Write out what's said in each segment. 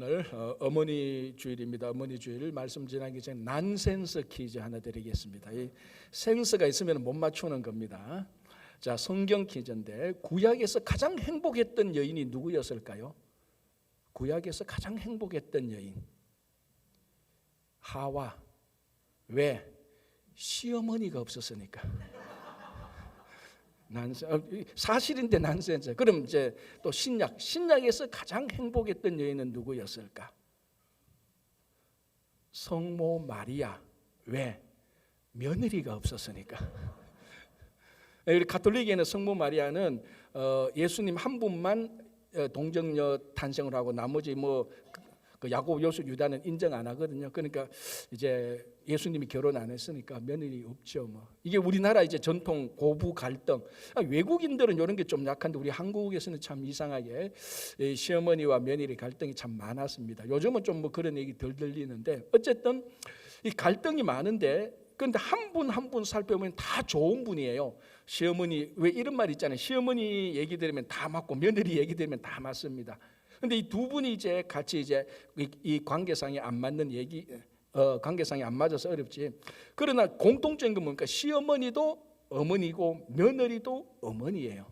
오늘 어머니 주일입니다. 어머니 주일 말씀 지나기 전에 난센스 퀴즈 하나 드리겠습니다. 이 센스가 있으면 못 맞추는 겁니다. 자, 성경 퀴즈인데 구약에서 가장 행복했던 여인이 누구였을까요? 구약에서 가장 행복했던 여인 하와. 왜? 시어머니가 없었으니까. 사실인데 난센스. 그럼 이제 또 신약에서 가장 행복했던 여인은 누구였을까? 성모 마리아. 왜? 며느리가 없었으니까. 우리 가톨릭에는 성모 마리아는 예수님 한 분만 동정녀 탄생을 하고 나머지 그 야곱, 요셉, 유다는 인정 안 하거든요. 그러니까 이제 예수님이 결혼 안 했으니까 며느리 없죠. 이게 우리나라 이제 전통 고부 갈등. 외국인들은 이런 게 좀 약한데 우리 한국에서는 참 이상하게 시어머니와 며느리 갈등이 참 많았습니다. 요즘은 좀 그런 얘기 덜 들리는데 어쨌든 이 갈등이 많은데 그런데 한 분 한 분 살펴보면 다 좋은 분이에요. 시어머니 왜 이런 말 있잖아요. 시어머니 얘기 들으면 다 맞고 며느리 얘기 들으면 다 맞습니다. 근데 이 두 분이 이제 같이 이제 이 관계상에 안 맞는 관계상에 안 맞아서 어렵지. 그러나 공통적인 건 뭡니까? 시어머니도 어머니고 며느리도 어머니예요.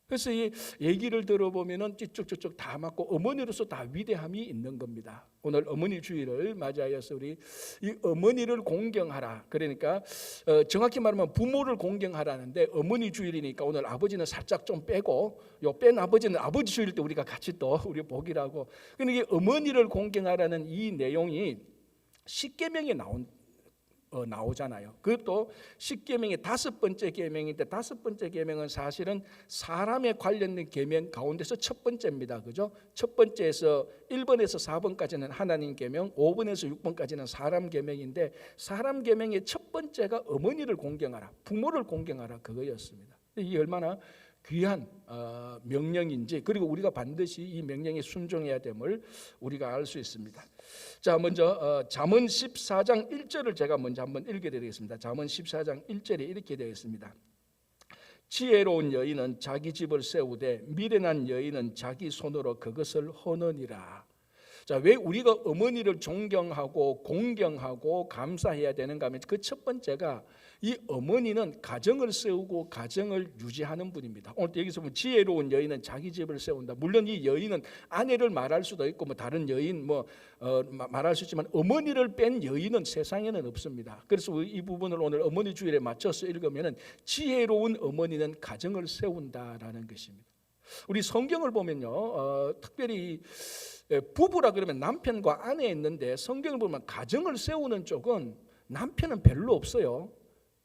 그래서 이 얘기를 들어보면은 쭉쭉쭉 다 맞고 어머니로서 다 위대함이 있는 겁니다. 오늘 어머니 주일을 맞이하여서 우리 이 어머니를 공경하라. 그러니까 정확히 말하면 부모를 공경하라는데 어머니 주일이니까 오늘 아버지는 살짝 좀 빼고 요 뺀 아버지는 아버지 주일 때 우리가 같이 또 우리 복이라고. 그러니까 어머니를 공경하라는 이 내용이 십계명에 나오잖아요. 그것도 십계명의 5번째 계명인데 5번째 계명은 사실은 사람에 관련된 계명 가운데서 첫 번째입니다. 그죠? 첫 번째에서 1번에서 4번까지는 하나님 계명, 5번에서 6번까지는 사람 계명인데 사람 계명의 첫 번째가 어머니를 공경하라, 부모를 공경하라 그거였습니다. 이게 얼마나 귀한 명령인지 그리고 우리가 반드시 이 명령에 순종해야 됨을 우리가 알 수 있습니다. 자, 먼저 잠언 14장 1절을 제가 먼저 한번 읽어드리겠습니다. 잠언 14장 1절에 이렇게 되어 있습니다. 지혜로운 여인은 자기 집을 세우되 미련한 여인은 자기 손으로 그것을 허느니라. 자, 왜 우리가 어머니를 존경하고 공경하고 감사해야 되는가 하면 그 첫 번째가 이 어머니는 가정을 세우고 가정을 유지하는 분입니다. 오늘 여기서 보면 지혜로운 여인은 자기 집을 세운다. 물론 이 여인은 아내를 말할 수도 있고 다른 여인 말할 수 있지만 어머니를 뺀 여인은 세상에는 없습니다. 그래서 이 부분을 오늘 어머니 주일에 맞춰서 읽으면은 지혜로운 어머니는 가정을 세운다라는 것입니다. 우리 성경을 보면요, 특별히 부부라 그러면 남편과 아내 있는데 성경을 보면 가정을 세우는 쪽은 남편은 별로 없어요.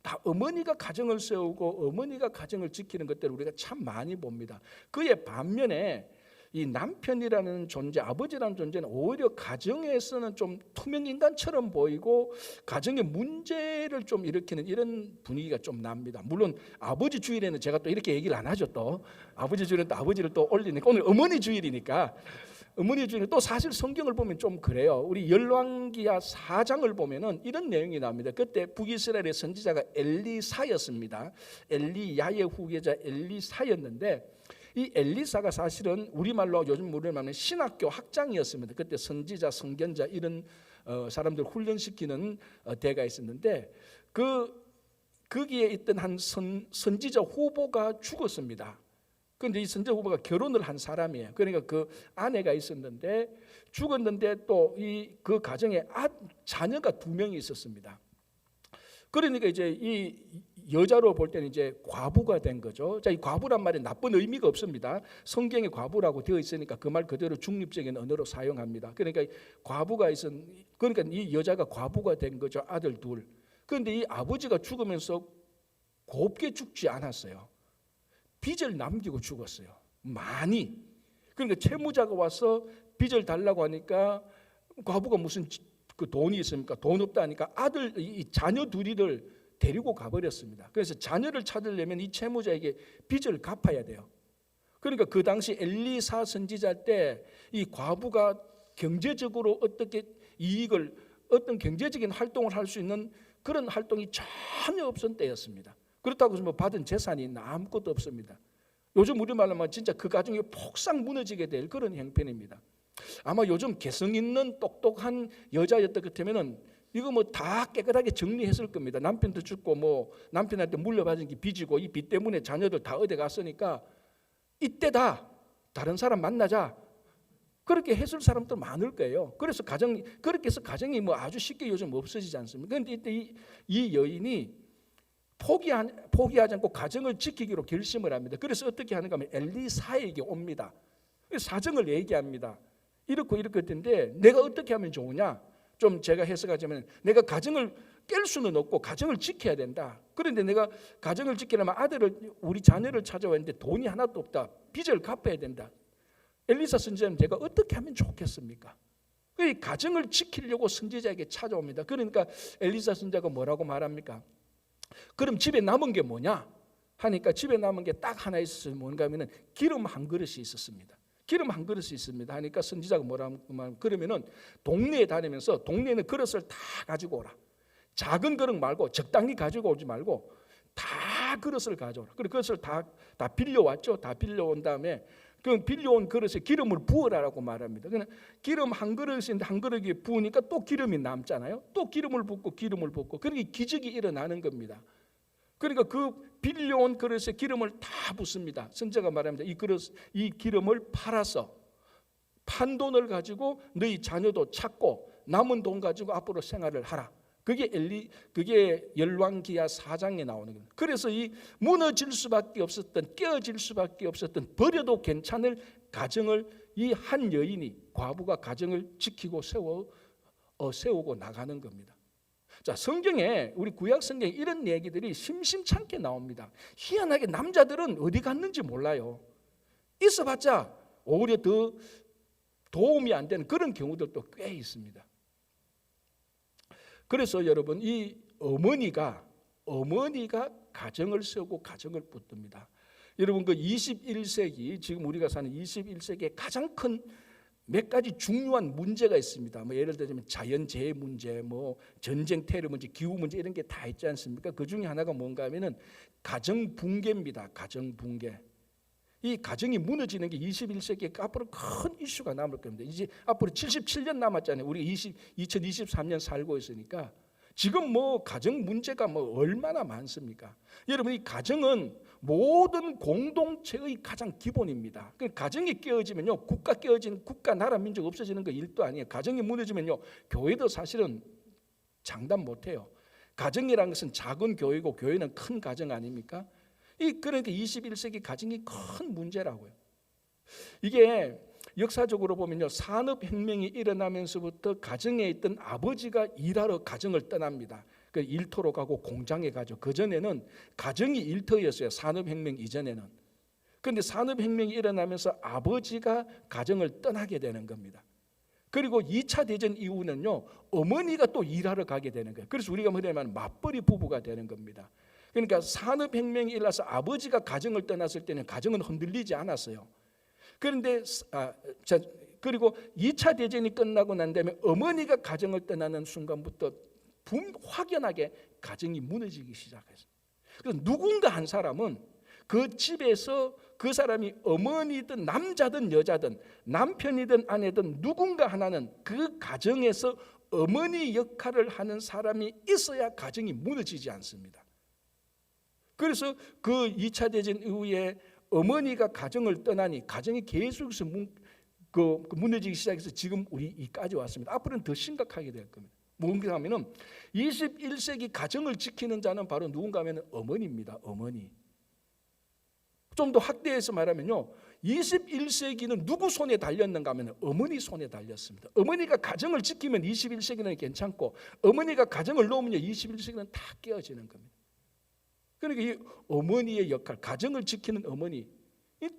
다 어머니가 가정을 세우고 어머니가 가정을 지키는 것들을 우리가 참 많이 봅니다. 그의 반면에 이 남편이라는 존재, 아버지라는 존재는 오히려 가정에서는 좀 투명인간처럼 보이고 가정의 문제를 좀 일으키는 이런 분위기가 좀 납니다. 물론 아버지 주일에는 제가 또 이렇게 얘기를 안 하죠. 또 아버지 주일은 또 아버지를 또 올리니까 오늘 어머니 주일이니까 어머니 주일은 또 사실 성경을 보면 좀 그래요. 우리 열왕기하 4장을 보면은 이런 내용이 나옵니다. 그때 북이스라엘의 선지자가 엘리사였습니다. 엘리야의 후계자 엘리사였는데 이 엘리사가 사실은 우리말로 요즘 우리로 말하면 신학교 학장이었습니다. 그때 선지자, 선견자 이런 사람들 훈련시키는 대가 있었는데 거기에 있던 한 선지자 후보가 죽었습니다. 그런데 이 선지자 후보가 결혼을 한 사람이에요. 그러니까 그 아내가 있었는데 죽었는데 또 그 가정에 자녀가 2명이 있었습니다. 그러니까 이제 이 여자로 볼 때는 이제 과부가 된 거죠. 자, 이 과부란 말이 나쁜 의미가 없습니다. 성경에 과부라고 되어 있으니까 그 말 그대로 중립적인 언어로 사용합니다. 그러니까 그러니까 이 여자가 과부가 된 거죠. 아들 2. 그런데 이 아버지가 죽으면서 곱게 죽지 않았어요. 빚을 남기고 죽었어요. 많이. 그러니까 채무자가 와서 빚을 달라고 하니까 과부가 무슨 그 돈이 있습니까? 돈 없다 하니까 이 자녀 2을 데리고 가버렸습니다. 그래서 자녀를 찾으려면 이 채무자에게 빚을 갚아야 돼요. 그러니까 그 당시 엘리사 선지자 때 이 과부가 경제적으로 어떤 경제적인 활동을 할 수 있는 그런 활동이 전혀 없던 때였습니다. 그렇다고 해서 받은 재산이 아무것도 없습니다. 요즘 우리말로 하면 진짜 그 가정이 폭삭 무너지게 될 그런 형편입니다. 아마 요즘 개성 있는 똑똑한 여자였던 것 같으면은 이거 뭐 다 깨끗하게 정리했을 겁니다. 남편도 죽고 뭐 남편한테 물려받은 게 빚이고 이 빚 때문에 자녀들 다 어디 갔으니까 이때다 다른 사람 만나자 그렇게 했을 사람도 많을 거예요. 그래서 그렇게 해서 가정이 뭐 아주 쉽게 요즘 없어지지 않습니까? 그런데 이때 이 여인이 포기하지 않고 가정을 지키기로 결심을 합니다. 그래서 어떻게 하는가 하면 엘리사에게 옵니다. 사정을 얘기합니다. 이렇고 했는데 내가 어떻게 하면 좋으냐? 좀 제가 해석하자면 내가 가정을 깰 수는 없고 가정을 지켜야 된다. 그런데 내가 가정을 지키려면 우리 자녀를 찾아왔는데 돈이 하나도 없다. 빚을 갚아야 된다. 엘리사 선지자는 제가 어떻게 하면 좋겠습니까? 가정을 지키려고 선지자에게 찾아옵니다. 그러니까 엘리사 선지자가 뭐라고 말합니까? 그럼 집에 남은 게 뭐냐? 하니까 집에 남은 게 딱 하나 있었어요. 뭔가 하면은 기름 한 그릇이 있었습니다. 기름 한 그릇이 있습니다. 하니까 선지자가 뭐라고 말하면 그러면은 동네에 다니면서 동네에는 그릇을 다 가지고 오라. 작은 그릇 말고 적당히 가지고 오지 말고 다 그릇을 가져오라. 그래 그릇을 다 빌려왔죠. 다 빌려온 다음에 그 빌려온 그릇에 기름을 부으라라고 말합니다. 그냥 기름 한 그릇인데 한 그릇에 부으니까 또 기름이 남잖아요. 또 기름을 붓고 그렇게 기적이 일어나는 겁니다. 그러니까 그 빌려온 그릇에 기름을 다 붓습니다. 선지자가 말합니다. 이 기름을 팔아서 판돈을 가지고 너희 자녀도 찾고 남은 돈 가지고 앞으로 생활을 하라. 그게 열왕기하 4장에 나오는 겁니다. 그래서 이 무너질 수밖에 없었던 깨어질 수밖에 없었던 버려도 괜찮을 가정을 이 한 여인이 과부가 가정을 지키고 세우고 나가는 겁니다. 자, 성경에 우리 구약 성경에 이런 얘기들이 심심찮게 나옵니다. 희한하게 남자들은 어디 갔는지 몰라요. 있어봤자 오히려 더 도움이 안 되는 그런 경우들도 꽤 있습니다. 그래서 여러분 이 어머니가 가정을 세우고 가정을 붙듭니다. 여러분 그 21세기 지금 우리가 사는 21세기에 가장 큰 몇 가지 중요한 문제가 있습니다. 뭐 예를 들자면 자연재해 문제, 뭐 전쟁, 테러 문제, 기후 문제 이런 게 다 있지 않습니까? 그 중에 하나가 뭔가 하면은 가정 붕괴입니다. 가정 붕괴. 이 가정이 무너지는 게 21세기에 앞으로 큰 이슈가 남을 겁니다. 이제 앞으로 77년 남았잖아요. 우리 2023년 살고 있으니까 지금 뭐 가정 문제가 뭐 얼마나 많습니까? 여러분 이 가정은 모든 공동체의 가장 기본입니다. 가정이 깨어지면요, 국가, 나라, 민족 없어지는 거 일도 아니에요. 가정이 무너지면요, 교회도 사실은 장담 못해요. 가정이라는 것은 작은 교회고 교회는 큰 가정 아닙니까? 그러니까 21세기 가정이 큰 문제라고요. 이게 역사적으로 보면요, 산업혁명이 일어나면서부터 가정에 있던 아버지가 일하러 가정을 떠납니다. 그 일터로 가고 공장에 가죠. 그전에는 가정이 일터였어요. 산업혁명 이전에는. 그런데 산업혁명이 일어나면서 아버지가 가정을 떠나게 되는 겁니다. 그리고 2차 대전 이후는요, 어머니가 또 일하러 가게 되는 거예요. 그래서 우리가 말하면 맞벌이 부부가 되는 겁니다. 그러니까 산업혁명이 일어나서 아버지가 가정을 떠났을 때는 가정은 흔들리지 않았어요. 그런데 그리고 2차 대전이 끝나고 난 다음에 어머니가 가정을 떠나는 순간부터 확연하게 가정이 무너지기 시작했어요. 그래서 누군가 한 사람은 그 집에서 그 사람이 어머니든 남자든 여자든 남편이든 아내든 누군가 하나는 그 가정에서 어머니 역할을 하는 사람이 있어야 가정이 무너지지 않습니다. 그래서 그 2차 대전 이후에 어머니가 가정을 떠나니 가정이 계속해서 무너지기 시작해서 지금 우리까지 왔습니다. 앞으로는 더 심각하게 될 겁니다. 뭔가 하면은 21세기 가정을 지키는 자는 바로 누군가 하면은 어머니입니다. 어머니. 좀 더 확대해서 말하면요, 21세기는 누구 손에 달렸는가 하면 어머니 손에 달렸습니다. 어머니가 가정을 지키면 21세기는 괜찮고 어머니가 가정을 놓으면 21세기는 다 깨어지는 겁니다. 그러니까 이 어머니의 역할, 가정을 지키는 어머니,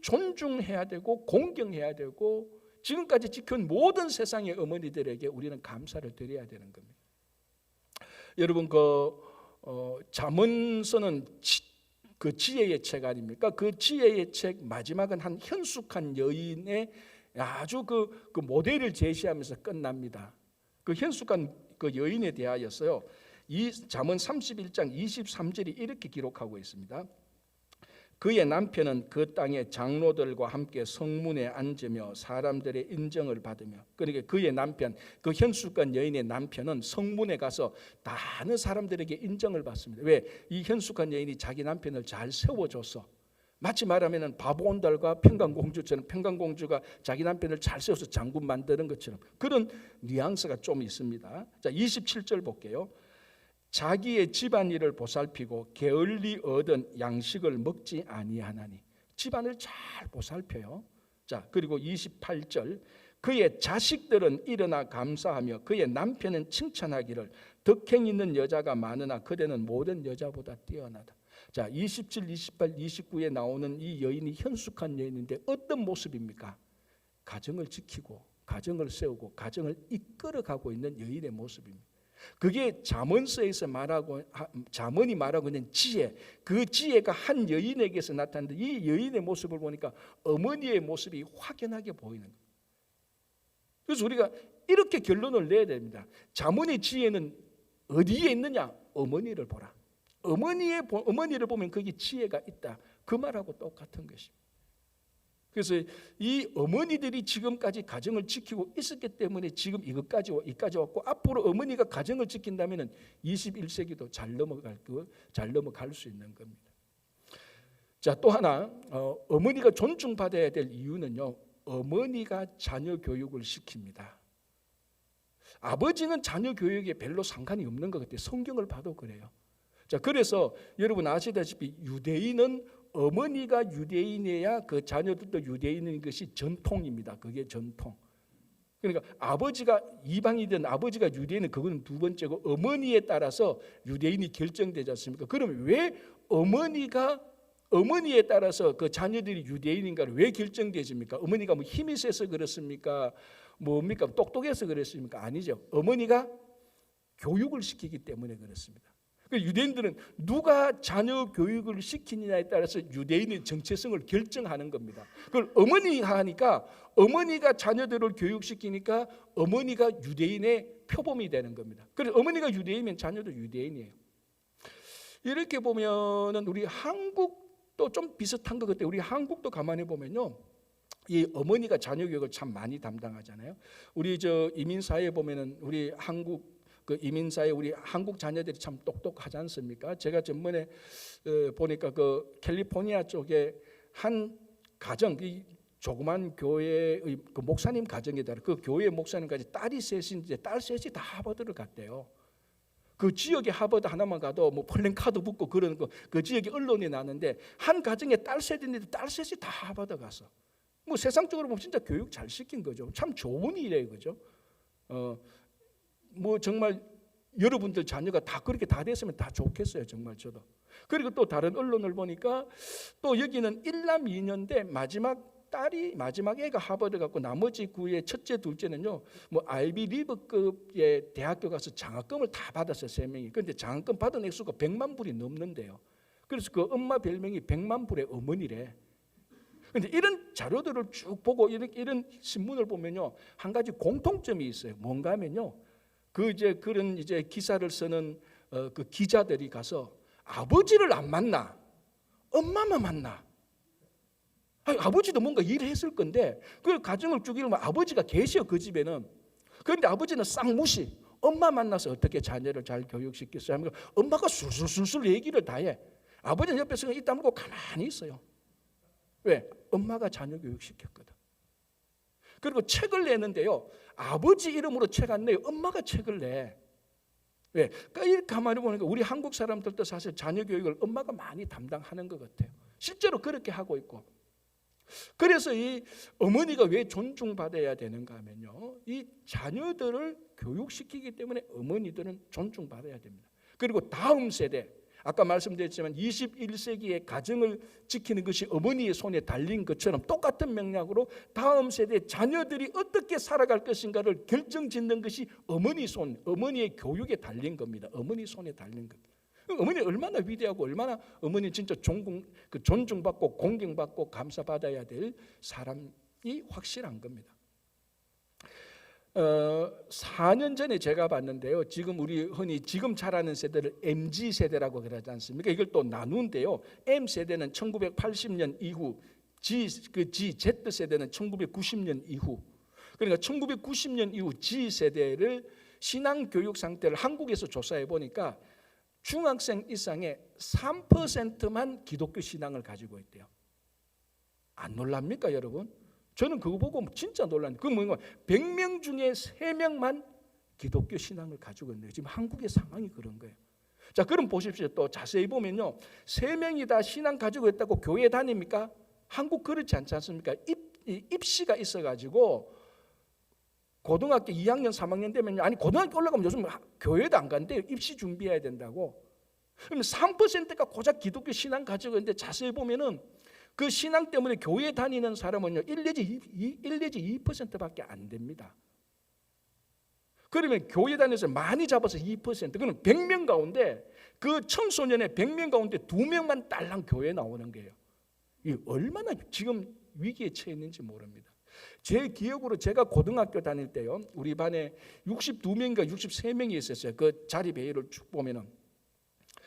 존중해야 되고 공경해야 되고 지금까지 지켜온 모든 세상의 어머니들에게 우리는 감사를 드려야 되는 겁니다. 여러분 잠언서는 그 지혜의 책 아닙니까? 그 지혜의 책 마지막은 한 현숙한 여인의 아주 그 모델을 제시하면서 끝납니다. 그 현숙한 그 여인에 대하여서요, 이 잠언 31장 23절이 이렇게 기록하고 있습니다. 그의 남편은 그 땅의 장로들과 함께 성문에 앉으며 사람들의 인정을 받으며, 그러니까 그의 남편, 그 현숙한 여인의 남편은 성문에 가서 많은 사람들에게 인정을 받습니다. 왜? 이 현숙한 여인이 자기 남편을 잘 세워줘서, 마치 말하면 바보온달과 평강공주처럼 평강공주가 자기 남편을 잘 세워서 장군 만드는 것처럼 그런 뉘앙스가 좀 있습니다. 자, 27절 볼게요. 자기의 집안일을 보살피고 게을리 얻은 양식을 먹지 아니하나니. 집안을 잘 보살펴요. 자, 그리고 28절. 그의 자식들은 일어나 감사하며 그의 남편은 칭찬하기를 덕행 있는 여자가 많으나 그대는 모든 여자보다 뛰어나다. 자, 27, 28, 29에 나오는 이 여인이 현숙한 여인인데 어떤 모습입니까? 가정을 지키고 가정을 세우고 가정을 이끌어가고 있는 여인의 모습입니다. 그게 잠언서에서 잠언이 말하고 있는 지혜, 그 지혜가 한 여인에게서 나타났는데 이 여인의 모습을 보니까 어머니의 모습이 확연하게 보이는 거예요. 그래서 우리가 이렇게 결론을 내야 됩니다. 잠언의 지혜는 어디에 있느냐? 어머니를 보라. 어머니를 보면 거기 지혜가 있다. 그 말하고 똑같은 것입니다. 그래서 이 어머니들이 지금까지 가정을 지키고 있었기 때문에 지금 이까지 왔고, 앞으로 어머니가 가정을 지킨다면 21세기도 잘 넘어갈 수 있는 겁니다. 자, 또 하나 어머니가 존중받아야 될 이유는요, 어머니가 자녀 교육을 시킵니다. 아버지는 자녀 교육에 별로 상관이 없는 것 같아요. 성경을 봐도 그래요. 자, 그래서 여러분 아시다시피 유대인은 어머니가 유대인이어야 그 자녀들도 유대인인 것이 전통입니다. 그게 전통. 그러니까 아버지가 이방이든 아버지가 유대인은 그거는 두 번째고, 어머니에 따라서 유대인이 결정되지 않습니까? 그러면 왜 어머니에 따라서 그 자녀들이 유대인인가를 왜 결정되십니까? 어머니가 뭐 힘이 세서 그렇습니까? 뭡니까? 똑똑해서 그렇습니까? 아니죠. 어머니가 교육을 시키기 때문에 그렇습니다. 유대인들은 누가 자녀 교육을 시키느냐에 따라서 유대인의 정체성을 결정하는 겁니다. 그걸 어머니가 하니까, 어머니가 자녀들을 교육시키니까 어머니가 유대인의 표범이 되는 겁니다. 그래서 어머니가 유대인이면 자녀도 유대인이에요. 이렇게 보면은 우리 한국도 좀 비슷한 것 같아요. 우리 한국도 가만히 보면요, 이 어머니가 자녀 교육을 참 많이 담당하잖아요. 우리 이민사회에 보면은 우리 한국 그 이민사회 우리 한국 자녀들이 참 똑똑하지 않습니까? 제가 전번에 보니까 그 캘리포니아 쪽에 한 가정, 조그만 교회의 그 목사님 가정이다. 그 교회 목사님까지 딸이 셋인데 딸 셋이 다 하버드를 갔대요. 그 지역에 하버드 하나만 가도 뭐 플랜카드 붙고 그러는 그 지역에 언론이 나는데, 한 가정에 딸 셋인데 딸 셋이 다 하버드 갔어. 뭐 세상적으로 보면 진짜 교육 잘 시킨 거죠. 참 좋은 일이에요, 그죠? 뭐 정말 여러분들 자녀가 다 그렇게 다 됐으면 다 좋겠어요, 정말 저도. 그리고 또 다른 언론을 보니까 또 여기는 1남 2녀인데 마지막 애가 하버드 갔고 나머지 구의 첫째 둘째는요 뭐 아이비 리브급의 대학교 가서 장학금을 다 받았어요, 3명이. 그런데 장학금 받은 액수가 100만 불이 넘는데요. 그래서 그 엄마 별명이 100만 불의 어머니래. 그런데 이런 자료들을 쭉 보고 이런 신문을 보면요, 한 가지 공통점이 있어요. 뭔가 하면요, 그런 기사를 쓰는 그 기자들이 가서 아버지를 안 만나, 엄마만 만나. 아버지도 뭔가 일을 했을 건데 그 가정을 쭉 이루면 아버지가 계셔, 그 집에는. 그런데 아버지는 싹 무시. 엄마 만나서 어떻게 자녀를 잘 교육시켰어요 하면 엄마가 술술술술 얘기를 다 해. 아버지는 옆에서 입 다물고 가만히 있어요. 왜? 엄마가 자녀 교육시켰거든. 그리고 책을 내는데요, 아버지 이름으로 책 안 내요. 엄마가 책을 내. 왜? 그러니까 이렇게 가만히 보니까 우리 한국 사람들도 사실 자녀 교육을 엄마가 많이 담당하는 것 같아요. 실제로 그렇게 하고 있고. 그래서 이 어머니가 왜 존중받아야 되는가 하면요, 이 자녀들을 교육시키기 때문에 어머니들은 존중받아야 됩니다. 그리고 다음 세대, 아까 말씀드렸지만 21세기의 가정을 지키는 것이 어머니의 손에 달린 것처럼 똑같은 맥락으로 다음 세대 자녀들이 어떻게 살아갈 것인가를 결정짓는 것이 어머니의 교육에 달린 겁니다. 어머니 손에 달린 겁니다. 어머니 얼마나 위대하고 얼마나 어머니 진짜 존중받고 공경받고 감사받아야 될 사람이 확실한 겁니다. 4년 전에 제가 봤는데요. 지금 우리 흔히 지금 자라는 세대를 MZ 세대라고 그러지 않습니까? 이걸 또 나누는데요. M 세대는 1980년 이후, Z 세대는 1990년 이후. 그러니까 1990년 이후 Z 세대를 신앙 교육 상태를 한국에서 조사해 보니까 중학생 이상의 3%만 기독교 신앙을 가지고 있대요. 안 놀랍니까, 여러분? 저는 그거 보고 진짜 놀랐는데, 그 뭐냐, 100명 중에 3명만 기독교 신앙을 가지고 있는데 지금 한국의 상황이 그런 거예요. 자, 그럼 보십시오. 또 자세히 보면요, 3명이 다 신앙 가지고 있다고 교회 다닙니까? 한국 그렇지 않지 않습니까? 입시가 있어가지고 고등학교 2학년, 3학년 되면, 아니 고등학교 올라가면 요즘 교회도 안 간대요. 입시 준비해야 된다고. 그럼 3%가 고작 기독교 신앙 가지고 있는데 자세히 보면은 그 신앙 때문에 교회 다니는 사람은요 1 내지 2%밖에 안 됩니다. 그러면 교회 다니면서 많이 잡아서 2%, 그러면 100명 가운데 그 청소년의 100명 가운데 2명만 딸랑 교회에 나오는 거예요. 이 얼마나 지금 위기에 처했는지 모릅니다. 제 기억으로 제가 고등학교 다닐 때요, 우리 반에 62명인가 63명이 있었어요. 그 자리배열을 쭉 보면은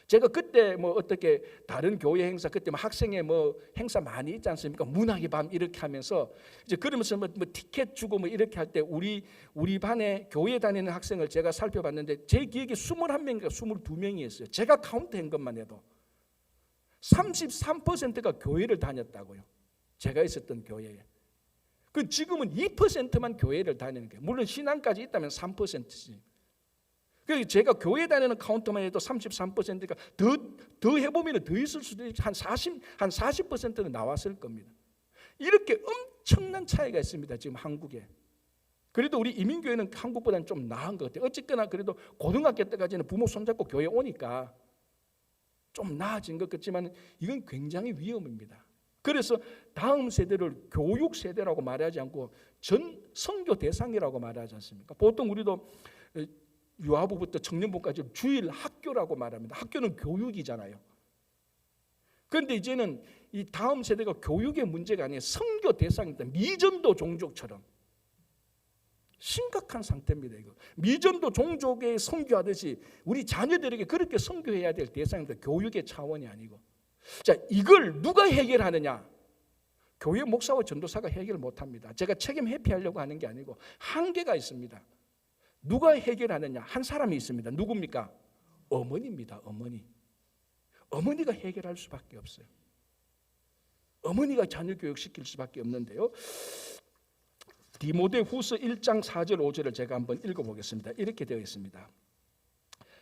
제가 그때 뭐 어떻게 다른 교회 행사, 그때 뭐 학생회 뭐 행사 많이 있지 않습니까? 문학의 밤 이렇게 하면서 이제 그러면서 뭐 티켓 주고 뭐 이렇게 할 때 우리 반에 교회 다니는 학생을 제가 살펴봤는데 제 기억에 21명인가 22명이었어요. 제가 카운트한 것만 해도 33%가 교회를 다녔다고요. 제가 있었던 교회에. 그 지금은 2%만 교회를 다니는 거예요. 물론 신앙까지 있다면 3%지. 그래서 제가 교회 다니는 카운트만 해도 33%가 더 해보면 더 있을 수도 있고 한 40%는 나왔을 겁니다. 이렇게 엄청난 차이가 있습니다. 지금 한국에. 그래도 우리 이민교회는 한국보다는 좀 나은 것 같아요. 어쨌거나 그래도 고등학교 때까지는 부모 손잡고 교회 오니까 좀 나아진 것 같지만 이건 굉장히 위험입니다. 그래서 다음 세대를 교육 세대라고 말하지 않고 전 선교 대상이라고 말하지 않습니까? 보통 우리도 유아부부터 청년부까지 주일 학교라고 말합니다. 학교는 교육이잖아요. 그런데 이제는 이 다음 세대가 교육의 문제가 아니라 선교 대상입니다. 미전도 종족처럼 심각한 상태입니다. 이거 미전도 종족에 선교하듯이 우리 자녀들에게 그렇게 선교해야 될 대상입니다. 교육의 차원이 아니고. 자, 이걸 누가 해결하느냐? 교회 목사와 전도사가 해결 못합니다. 제가 책임 회피하려고 하는 게 아니고 한계가 있습니다. 누가 해결하느냐? 한 사람이 있습니다. 누굽니까? 어머니입니다. 어머니가 해결할 수밖에 없어요. 어머니가 자녀 교육시킬 수밖에 없는데요. 디모데후서 1장 4절 5절을 제가 한번 읽어보겠습니다. 이렇게 되어 있습니다.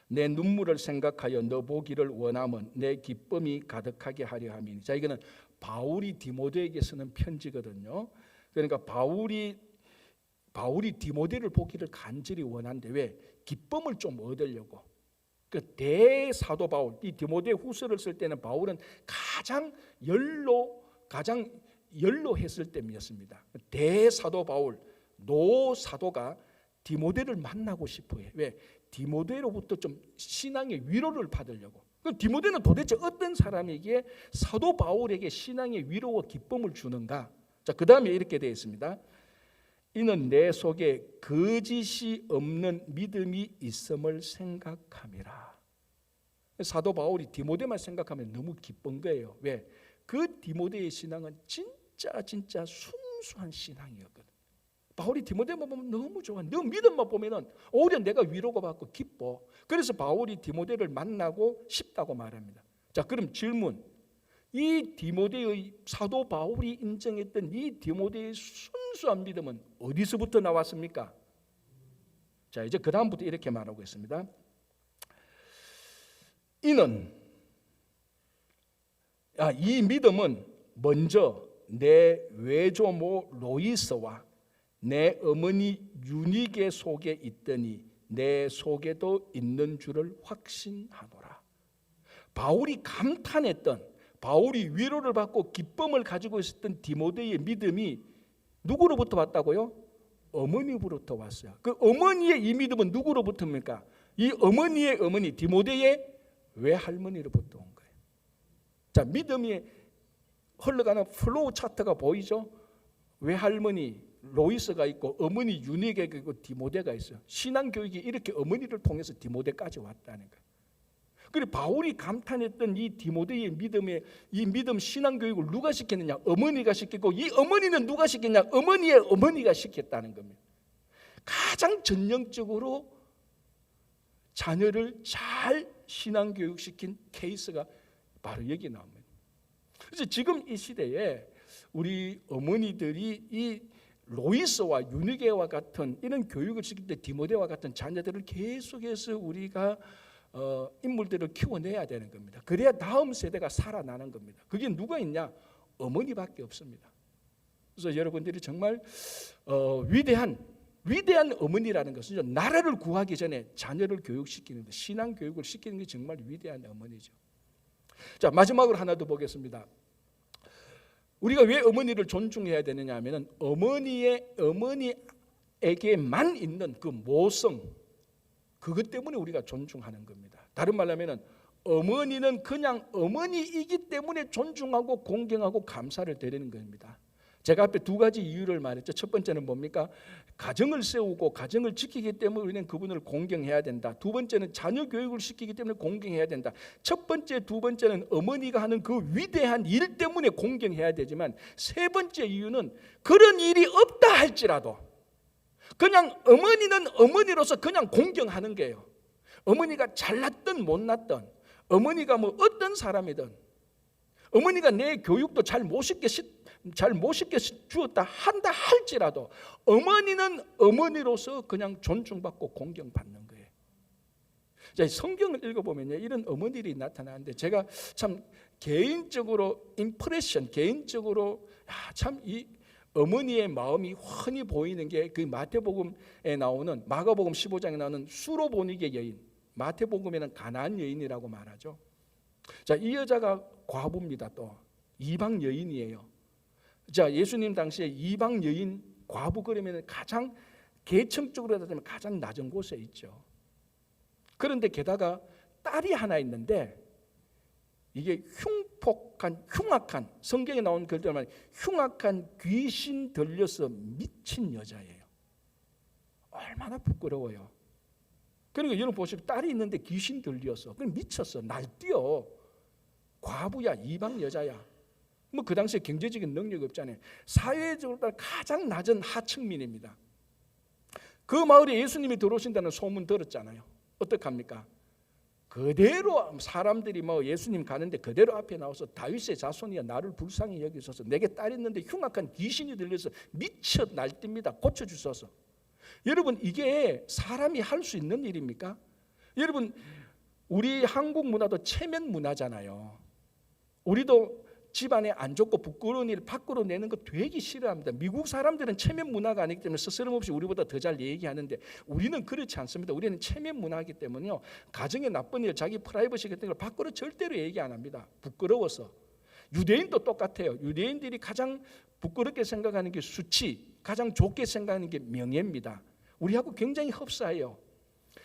내 눈물을 생각하여 너 보기를 원하면 내 기쁨이 가득하게 하려 함이니. 자, 이거는 바울이 디모데에게 쓰는 편지거든요. 그러니까 바울이 디모데를 보기를 간절히 원한데 왜? 기쁨을 좀 얻으려고. 그 대사도 바울, 이 디모데 후서를 쓸 때는 바울은 가장 연로했을 때였습니다. 대사도 바울, 노사도가 디모데를 만나고 싶어요. 왜? 디모데로부터 좀 신앙의 위로를 받으려고. 그럼 디모데는 도대체 어떤 사람에게 사도 바울에게 신앙의 위로와 기쁨을 주는가? 자, 그 다음에 이렇게 되어 있습니다. 이는 내 속에 거짓이 없는 믿음이 있음을 생각함이라. 사도 바울이 디모데만 생각하면 너무 기쁜 거예요. 왜? 그 디모데의 신앙은 진짜 순수한 신앙이었거든. 바울이 디모데만 보면 너무 좋아. 너 믿음만 보면은 오히려 내가 위로가 받고 기뻐. 그래서 바울이 디모데를 만나고 싶다고 말합니다. 자, 그럼 질문. 이 디모데의 사도 바울이 인정했던 이 디모데의 순수한 믿음은 어디서부터 나왔습니까? 자, 이제 그 다음부터 이렇게 말하고 있습니다. 이 믿음은 먼저 내 외조모 로이스와 내 어머니 유니게 속에 있더니 내 속에도 있는 줄을 확신하노라. 바울이 감탄했던, 바울이 위로를 받고 기쁨을 가지고 있었던 디모데의 믿음이 누구로부터 왔다고요? 어머니로부터 왔어요. 그 어머니의 이 믿음은 누구로부터입니까? 이 어머니의 어머니 디모데의 외할머니로부터 온 거예요. 자, 믿음이 흘러가는 플로우 차트가 보이죠? 외할머니 로이스가 있고 어머니 유니게가 있고 디모데가 있어요. 신앙교육이 이렇게 어머니를 통해서 디모데까지 왔다는 거예요. 그리고 바울이 감탄했던 이 디모데의 믿음의 이 믿음 신앙교육을 누가 시켰느냐? 어머니가 시켰고, 이 어머니는 누가 시켰냐? 어머니의 어머니가 시켰다는 겁니다. 가장 전형적으로 자녀를 잘 신앙교육시킨 케이스가 바로 여기 나옵니다. 그래서 지금 이 시대에 우리 어머니들이 이 로이스와 유니게와 같은 이런 교육을 시킬 때 디모데와 같은 자녀들을 계속해서 우리가 인물들을 키워내야 되는 겁니다. 그래야 다음 세대가 살아나는 겁니다. 그게 누가 있냐? 어머니밖에 없습니다. 그래서 여러분들이 정말 위대한 어머니라는 것은 나라를 구하기 전에 자녀를 교육시키는 것, 신앙 교육을 시키는 게 정말 위대한 어머니죠. 자, 마지막으로 하나 더 보겠습니다. 우리가 왜 어머니를 존중해야 되느냐 하면은 어머니에게만 있는 그 모성, 그것 때문에 우리가 존중하는 겁니다. 다른 말로 하면은 어머니는 그냥 어머니이기 때문에 존중하고 공경하고 감사를 드리는 겁니다. 제가 앞에 두 가지 이유를 말했죠. 첫 번째는 뭡니까? 가정을 세우고 가정을 지키기 때문에 우리는 그분을 공경해야 된다. 두 번째는 자녀 교육을 시키기 때문에 공경해야 된다. 첫 번째, 두 번째는 어머니가 하는 그 위대한 일 때문에 공경해야 되지만, 세 번째 이유는 그런 일이 없다 할지라도 그냥 어머니는 어머니로서 그냥 공경하는 거예요. 어머니가 잘났든 못났든, 어머니가 뭐 어떤 사람이든, 어머니가 내 교육도 잘 못 시켜 주었다 한다 할지라도 어머니는 어머니로서 그냥 존중받고 공경받는 거예요. 자, 성경을 읽어보면요, 이런 어머니들이 나타나는데 제가 참 개인적으로 개인적으로 참 이 어머니의 마음이 훤히 보이는 게 그 마태복음에 나오는, 마가복음 15장에 나오는 수로보니게 여인, 마태복음에는 가나안 여인이라고 말하죠. 자, 이 여자가 과부입니다. 또 이방 여인이에요. 자, 예수님 당시에 이방 여인, 과부 그러면 가장 계층적으로 따지면 가장 낮은 곳에 있죠. 그런데 게다가 딸이 하나 있는데 이게 흉악한, 성경에 나온 글대로 말하면 흉악한 귀신 들려서 미친 여자예요. 얼마나 부끄러워요. 그러니까 여러분 보시면 딸이 있는데 귀신 들려서 그럼 미쳤어. 날뛰어. 과부야, 이방 여자야. 뭐 그 당시에 경제적인 능력이 없잖아요. 사회적으로 가장 낮은 하층민입니다. 그 마을에 예수님이 들어오신다는 소문 들었잖아요. 어떡합니까? 그대로 사람들이 뭐 예수님 가는데 그대로 앞에 나와서 다윗의 자손이야, 나를 불쌍히 여기소서, 내게 딸 있는데 흉악한 귀신이 들려서 미쳐 날뜁니다. 고쳐주소서. 여러분, 이게 사람이 할 수 있는 일입니까? 여러분, 우리 한국 문화도 체면 문화잖아요. 우리도 집안에 안 좋고 부끄러운 일 밖으로 내는 거 되게 싫어합니다. 미국 사람들은 체면 문화가 아니기 때문에 스스럼없이 우리보다 더 잘 얘기하는데 우리는 그렇지 않습니다. 우리는 체면 문화이기 때문에요, 가정의 나쁜 일, 자기 프라이버시 같은 걸 밖으로 절대로 얘기 안 합니다. 부끄러워서. 유대인도 똑같아요. 유대인들이 가장 부끄럽게 생각하는 게 수치, 가장 좋게 생각하는 게 명예입니다. 우리하고 굉장히 흡사해요.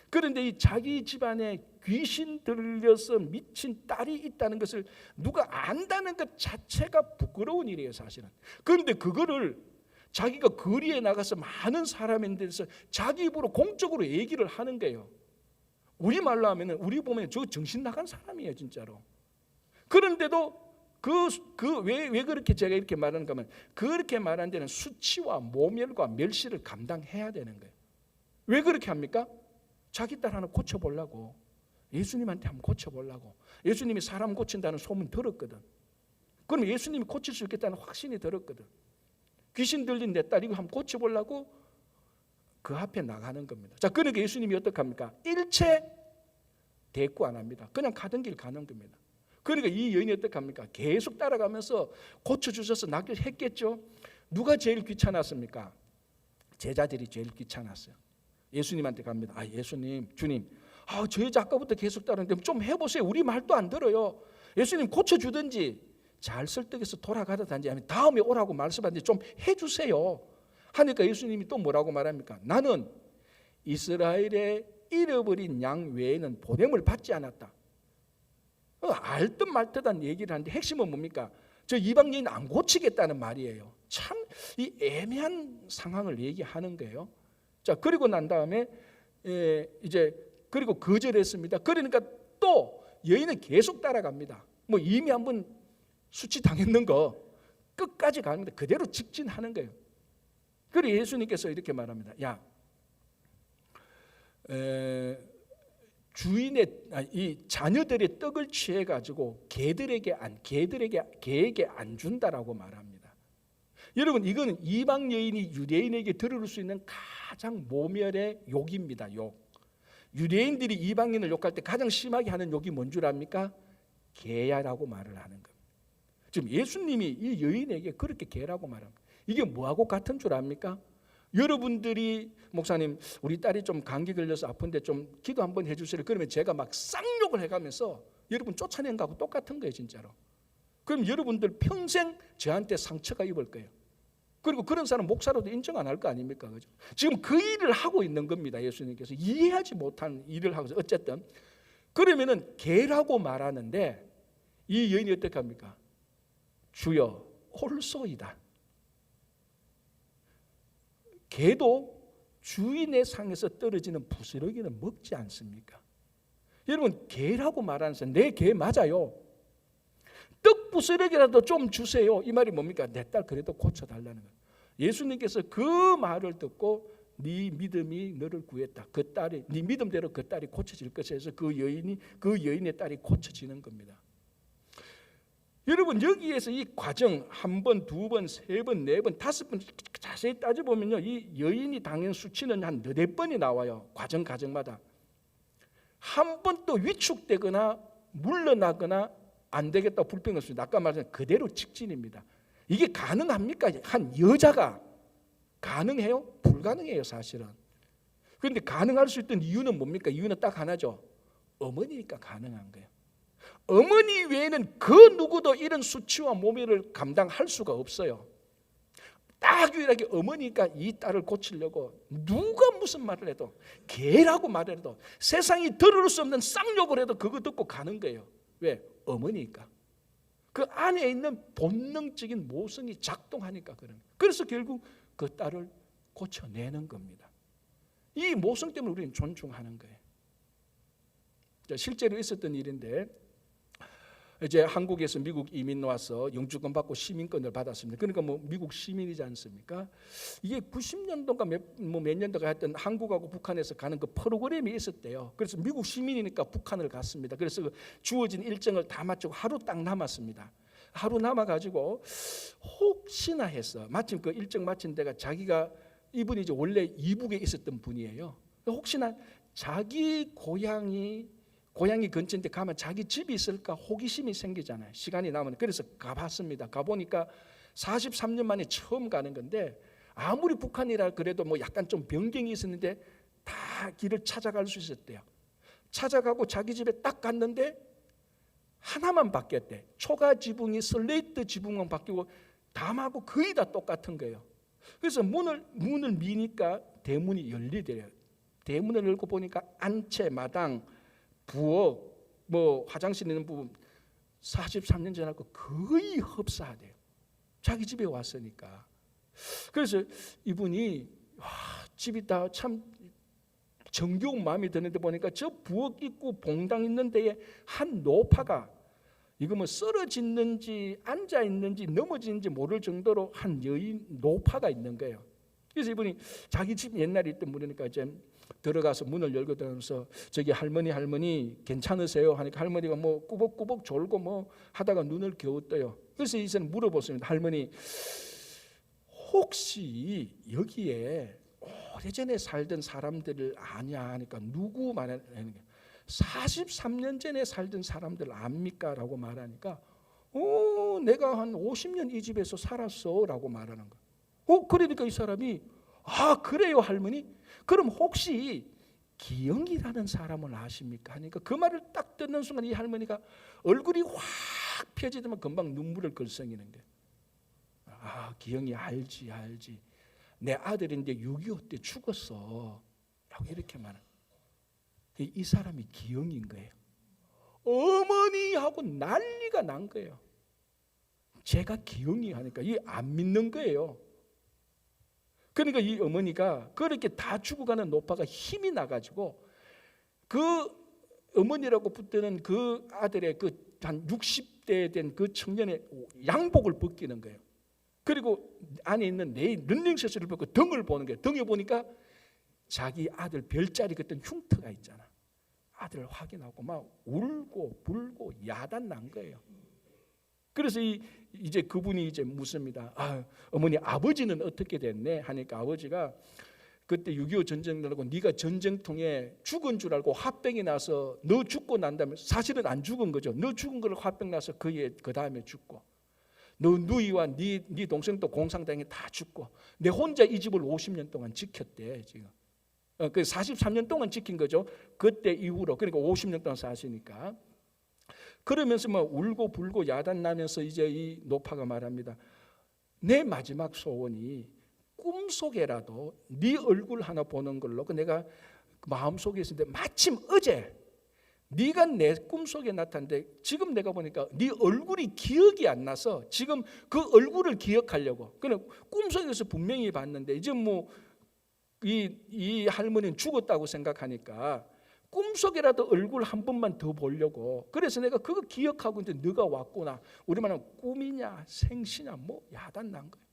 그런데 이 자기 집안에 귀신 들려서 미친 딸이 있다는 것을 누가 안다는 것 자체가 부끄러운 일이에요, 사실은. 그런데 그거를 자기가 거리에 나가서 많은 사람인데서 자기 입으로 공적으로 얘기를 하는 거예요. 우리말로 하면은, 우리 보면 저 정신 나간 사람이에요, 진짜로. 그런데도 왜 그렇게 제가 이렇게 말하는가 하면, 그렇게 말하는 데는 수치와 모멸과 멸시를 감당해야 되는 거예요. 왜 그렇게 합니까? 자기 딸 하나 고쳐보려고, 예수님한테 한번 고쳐보려고. 예수님이 사람 고친다는 소문 들었거든. 그럼 예수님이 고칠 수 있겠다는 확신이 들었거든. 귀신 들린 내 딸 이거 한번 고쳐보려고 그 앞에 나가는 겁니다. 자, 그러니까 예수님이 어떡합니까? 일체 대꾸 안 합니다. 그냥 가던 길 가는 겁니다. 그러니까 이 여인이 어떡합니까? 계속 따라가면서 고쳐주셔서 낫게 했겠죠. 누가 제일 귀찮았습니까? 제자들이 제일 귀찮았어요. 예수님한테 갑니다. 예수님, 주님, 저 여자 아까부터 계속 따르는데 좀 해보세요. 우리 말도 안 들어요. 예수님 고쳐주든지 잘 설득해서 돌아가든지 하면 다음에 오라고 말씀하는데 좀 해주세요. 하니까 예수님이 또 뭐라고 말합니까? 나는 이스라엘의 잃어버린 양 외에는 보냄을 받지 않았다. 알듯 말듯한 얘기를 하는데 핵심은 뭡니까? 저 이방 여인 안 고치겠다는 말이에요. 참 이 애매한 상황을 얘기하는 거예요. 자, 그리고 난 다음에 이제 그리고 거절했습니다. 그러니까 또 여인은 계속 따라갑니다. 뭐 이미 한번 수치 당했는 거 끝까지 갑니다. 그대로 직진하는 거예요. 그리고 예수님께서 이렇게 말합니다. 야, 주인의 이 자녀들의 떡을 취해 가지고 개에게 안 준다라고 말합니다. 여러분, 이거는 이방 여인이 유대인에게 들을 수 있는 가장 모멸의 욕입니다. 욕. 유대인들이 이방인을 욕할 때 가장 심하게 하는 욕이 뭔 줄 압니까? 개야라고 말을 하는 겁니다. 지금 예수님이 이 여인에게 그렇게 개라고 말합니다. 이게 뭐하고 같은 줄 압니까? 여러분들이 목사님 우리 딸이 좀 감기 걸려서 아픈데 좀 기도 한번 해주세요. 그러면 제가 막 쌍욕을 해가면서 여러분 쫓아낸 거하고 똑같은 거예요, 진짜로. 그럼 여러분들 평생 저한테 상처가 입을 거예요. 그리고 그런 사람 목사로도 인정 안 할 거 아닙니까? 그죠? 지금 그 일을 하고 있는 겁니다. 예수님께서 이해하지 못한 일을 하고 있어요. 어쨌든 그러면은 개라고 말하는데 이 여인이 어떻게 합니까? 주여 홀소이다. 개도 주인의 상에서 떨어지는 부스러기는 먹지 않습니까? 여러분, 개라고 말하는 사람, 내 개 맞아요. 떡 부스러기라도 좀 주세요. 이 말이 뭡니까? 내 딸 그래도 고쳐달라는 거예요. 예수님께서 그 말을 듣고 네 믿음이 너를 구했다. 그 딸이 네 믿음대로 그 딸이 고쳐질 것이라 해서 그 여인의 딸이 고쳐지는 겁니다. 여러분, 여기에서 이 과정 한 번, 두 번, 세 번, 네 번, 다섯 번 자세히 따져보면요, 이 여인이 당한 수치는 한 너댓 번이 나와요. 과정마다 한 번 또 위축되거나 물러나거나 안 되겠다 불평 없습니다. 아까 말한 그대로 직진입니다. 이게 가능합니까? 한 여자가 가능해요? 불가능해요, 사실은. 그런데 가능할 수 있던 이유는 뭡니까? 이유는 딱 하나죠. 어머니니까 가능한 거예요. 어머니 외에는 그 누구도 이런 수치와 모멸을 감당할 수가 없어요. 딱 유일하게 어머니가 이 딸을 고치려고 누가 무슨 말을 해도, 개라고 말을 해도, 세상이 들을 수 없는 쌍욕을 해도 그거 듣고 가는 거예요. 왜? 어머니니까. 그 안에 있는 본능적인 모성이 작동하니까 그런 거예요. 그래서 결국 그 딸을 고쳐내는 겁니다. 이 모성 때문에 우리는 존중하는 거예요. 실제로 있었던 일인데, 이제 한국에서 미국 이민 와서 영주권 받고 시민권을 받았습니다. 그러니까 뭐 미국 시민이지 않습니까? 이게 90년도인가 몇 년도가 했던 한국하고 북한에서 가는 그 프로그램이 있었대요. 그래서 미국 시민이니까 북한을 갔습니다. 그래서 그 주어진 일정을 다 마치고 하루 딱 남았습니다. 하루 남아가지고 혹시나 해서 마침 그 일정 마친 데가 자기가, 이분이 이제 원래 이북에 있었던 분이에요. 혹시나 자기 고향이 근처인데 가면 자기 집이 있을까 호기심이 생기잖아요. 시간이 남으면. 그래서 가봤습니다. 가보니까 43년 만에 처음 가는 건데, 아무리 북한이라 그래도 뭐 약간 좀 변경이 있었는데 다 길을 찾아갈 수 있었대요. 찾아가고 자기 집에 딱 갔는데 하나만 바뀌었대. 초가 지붕이 슬레이트 지붕만 바뀌고 담하고 거의 다 똑같은 거예요. 그래서 문을 미니까 대문이 열리더래요. 대문을 열고 보니까 안채, 마당, 부엌, 뭐 화장실 있는 부분 43년 전하고 거의 흡사하대요. 자기 집에 왔으니까. 그래서 이분이 집이 다 참 정겨운 마음이 드는데 보니까 저 부엌 입구 봉당 있는 데에 한 노파가, 이거 뭐 쓰러졌는지 앉아 있는지 넘어지는지 모를 정도로 한 여인 노파가 있는 거예요. 그래서 이분이 자기 집 옛날에 있던 문이니까 이제 들어가서 문을 열고 들어가면서 저기 할머니 괜찮으세요? 하니까 할머니가 뭐 꾸벅꾸벅 졸고 뭐 하다가 눈을 겨우 떠요. 그래서 이제는 물어봤습니다. 할머니, 혹시 여기에 오래전에 살던 사람들을 아냐 하니까 누구 말하는 거예요. 43년 전에 살던 사람들 압니까? 라고 말하니까 내가 한 50년 이 집에서 살았어 라고 말하는 거예요. 그러니까 이 사람이 그래요 할머니? 그럼 혹시 기영이라는 사람을 아십니까? 하니까 그 말을 딱 듣는 순간 이 할머니가 얼굴이 확 펴지더만 금방 눈물을 글썽이는 거예요. 기영이 알지. 내 아들인데 6.25 때 죽었어 라고 이렇게 말하는 거예요. 이 사람이 기영인 거예요. 어머니하고 난리가 난 거예요. 제가 기영이 하니까 이게 안 믿는 거예요. 그러니까 이 어머니가 그렇게 다 죽어가는 노파가 힘이 나가지고 그 어머니라고 붙드는 그 아들의 그 한 60대 된 그 청년의 양복을 벗기는 거예요. 그리고 안에 있는 내 런닝셔츠를 벗고 등을 보는 거예요. 등에 보니까 자기 아들 별자리 그때 흉터가 있잖아. 아들을 확인하고 막 울고 불고 야단 난 거예요. 그래서 이제 그분이 이제 묻습니다. 어머니 아버지는 어떻게 됐네? 하니까 아버지가 그때 6.25 전쟁 나고 네가 전쟁통에 죽은 줄 알고 화병이 나서 너 죽고 난 다음에 사실은 안 죽은 거죠. 너 죽은 걸 화병 나서 그 다음에 죽고 너 누이와 네 동생도 공산당에 다 죽고 내 혼자 이 집을 50년 동안 지켰대 지금. 그 43년 동안 지킨 거죠. 그때 이후로 그러니까 50년 동안 사시니까. 그러면서 막 울고 불고 야단 나면서 이제 이 노파가 말합니다. 내 마지막 소원이 꿈속에라도 네 얼굴 하나 보는 걸로 내가 마음속에 있었는데 마침 어제 네가 내 꿈속에 나타났는데 지금 내가 보니까 네 얼굴이 기억이 안 나서 지금 그 얼굴을 기억하려고. 그냥 꿈속에서 분명히 봤는데 이제 뭐 이 할머니는 죽었다고 생각하니까 꿈속에라도 얼굴 한 번만 더 보려고. 그래서 내가 그거 기억하고 있는데 네가 왔구나. 우리말은 꿈이냐 생시냐 뭐 야단 난 거예요.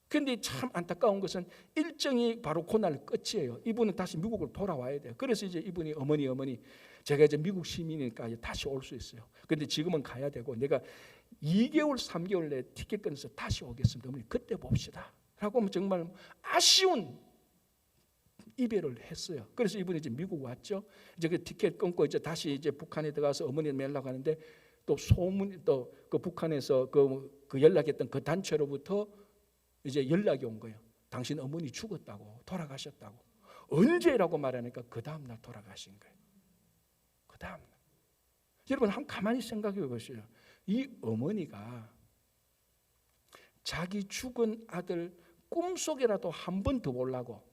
그런데 참 안타까운 것은 일정이 바로 그날 끝이에요. 이분은 다시 미국으로 돌아와야 돼요. 그래서 이제 이분이 어머니 제가 이제 미국 시민이니까 이제 다시 올 수 있어요. 그런데 지금은 가야 되고 내가 2개월 3개월 내에 티켓 끊어서 다시 오겠습니다. 어머니 그때 봅시다 라고 정말 아쉬운 이별을 했어요. 그래서 이분이 이제 미국 왔죠. 이제 그 티켓 끊고 이제 다시 이제 북한에 들어가서 어머니를 만나러 가는데 또 소문이 또 그 북한에서 그 연락했던 그 단체로부터 이제 연락이 온 거예요. 당신 어머니 죽었다고 돌아가셨다고. 언제라고 말하니까 그 다음날 돌아가신 거예요. 그 다음날. 여러분 한번 가만히 생각해 보세요. 이 어머니가 자기 죽은 아들 꿈속에라도 한 번 더 보려고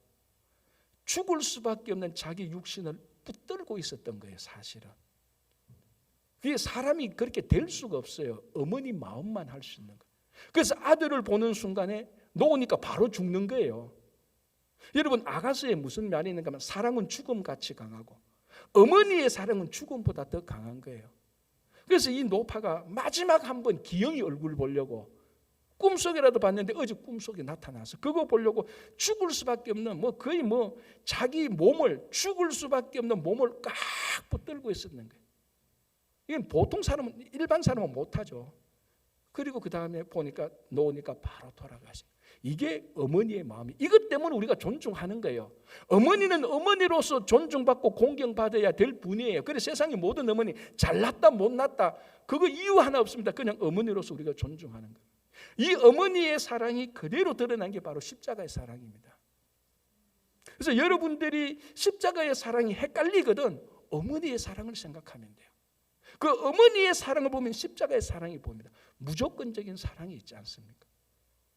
죽을 수밖에 없는 자기 육신을 붙들고 있었던 거예요. 사실은. 그게 사람이 그렇게 될 수가 없어요. 어머니 마음만 할 수 있는 거예요. 그래서 아들을 보는 순간에 놓으니까 바로 죽는 거예요. 여러분 아가서에 무슨 말이 있는가 하면 사랑은 죽음같이 강하고 어머니의 사랑은 죽음보다 더 강한 거예요. 그래서 이 노파가 마지막 한 번 기영이 얼굴 보려고 꿈속이라도 봤는데 어제 꿈속에 나타나서 그거 보려고 죽을 수밖에 없는 거의 자기 몸을 죽을 수밖에 없는 몸을 꽉 붙들고 있었는 거예요. 이건 보통 사람은 일반 사람은 못하죠. 그리고 그 다음에 보니까 놓으니까 바로 돌아가신 거예요. 이게 어머니의 마음이. 이것 때문에 우리가 존중하는 거예요. 어머니는 어머니로서 존중받고 공경받아야 될 분이에요. 그래서 세상의 모든 어머니 잘났다 못났다 그거 이유 하나 없습니다. 그냥 어머니로서 우리가 존중하는 거예요. 이 어머니의 사랑이 그대로 드러난 게 바로 십자가의 사랑입니다. 그래서 여러분들이 십자가의 사랑이 헷갈리거든 어머니의 사랑을 생각하면 돼요. 그 어머니의 사랑을 보면 십자가의 사랑이 보입니다. 무조건적인 사랑이 있지 않습니까?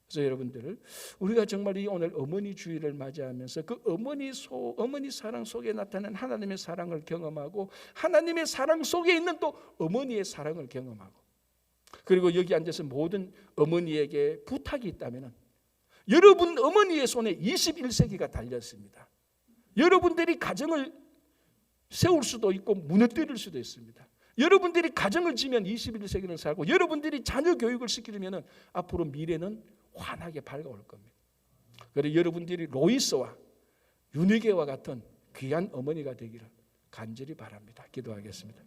그래서 여러분들 우리가 정말 이 오늘 어머니 주일을 맞이하면서 그 어머니 사랑 속에 나타난 하나님의 사랑을 경험하고 하나님의 사랑 속에 있는 또 어머니의 사랑을 경험하고 그리고 여기 앉아서 모든 어머니에게 부탁이 있다면 여러분 어머니의 손에 21세기가 달렸습니다. 여러분들이 가정을 세울 수도 있고 무너뜨릴 수도 있습니다. 여러분들이 가정을 지면 21세기를 살고 여러분들이 자녀 교육을 시키려면 앞으로 미래는 환하게 밝아올 겁니다. 그래서 여러분들이 로이스와 윤희계와 같은 귀한 어머니가 되기를 간절히 바랍니다. 기도하겠습니다.